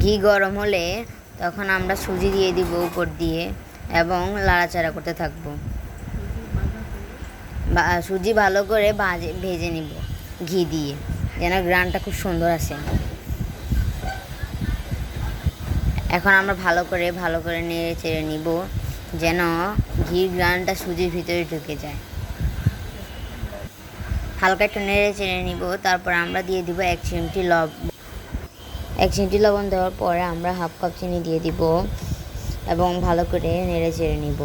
ঘি গরম হলে তখন আমরা সুজি দিয়ে দিব উপর দিয়ে এবং নাড়াচাড়া করতে থাকবো। সুজি ভালো করে ভেজে নিব ঘি দিয়ে, যেন গ্রানটা খুব সুন্দর আসে। এখন আমরা ভালো করে নেড়ে চেড়ে নিব, যেন ঘির গ্রানটা সুজির ভিতরে ঢুকে যায়। হালকা একটু নেড়ে চেড়ে নিব। তারপর আমরা দিয়ে দিব 1 চিমটি লবণ দেওয়ার পরে আমরা হাফ কাপ চিনি দিয়ে দিব এবং ভালো করে নেড়ে চেড়ে নিব।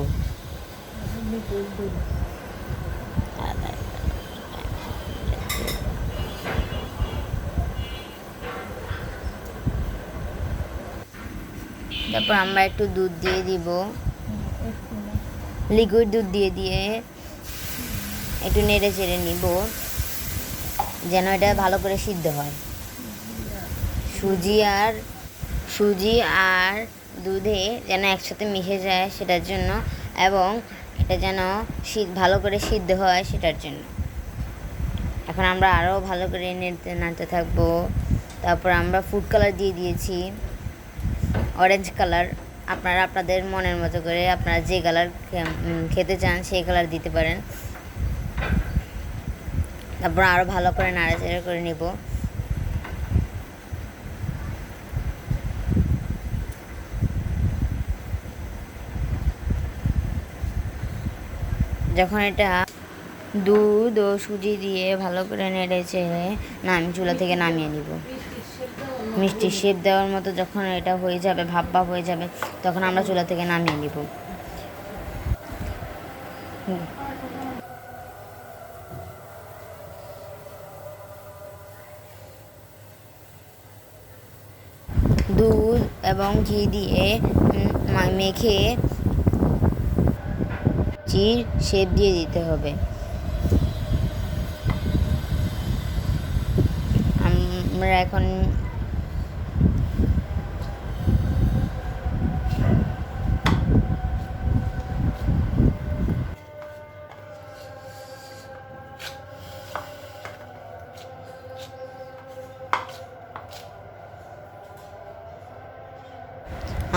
তারপর আমরা একটু দুধ দিয়ে দিব, লিকুইড দুধ দিয়ে একটু নেড়ে চেড়ে নিব, যেন এটা ভালো করে সিদ্ধ হয়। সুজি আর দুধে যেন একসাথে মিশে যায় সেটার জন্য, এবং এটা যেন ভালো করে সিদ্ধ হয় সেটার জন্য। এখন আমরা আরও ভালো করে নাড়তে থাকবো। তারপর আমরা ফুড কালার দিয়ে দিয়েছি, অরেঞ্জ কালার। আপনারা আপনাদের মনের মতো করে আপনারা যে কালার খেতে চান সেই কালার দিতে পারেন। তারপর আরও ভালো করে নাড়াচাড়া করে নিব। যখন এটা দুধ ও সুজি দিয়ে ভালো করে নেড়ে চেড়ে চুলা থেকে নামিয়ে নিব। মিষ্টি শেপ দেওয়ার মতো যখন এটা হয়ে যাবে, ভাপ হয়ে যাবে, তখন আমরা চুলা থেকে নামিয়ে নিব। দুধ এবং ঘি দিয়ে মেখে চির শেপ দিয়ে দিতে হবে।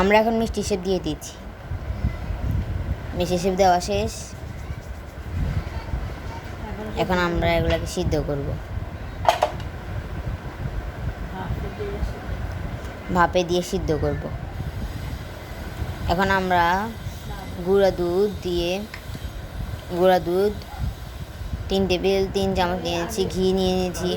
আমরা এখন মিষ্টি শেপ দিয়ে দিচ্ছি। মিষ্টি শেপ দেওয়া শেষ। এখন আমরা এগুলোকে সিদ্ধ করব, ভাপে দিয়ে সিদ্ধ করব। এখন আমরা গুঁড়া দুধ 3 চামচ নিয়েছি, ঘি নিয়ে নিয়েছি।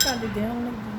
কালি দেওয়া লাগবে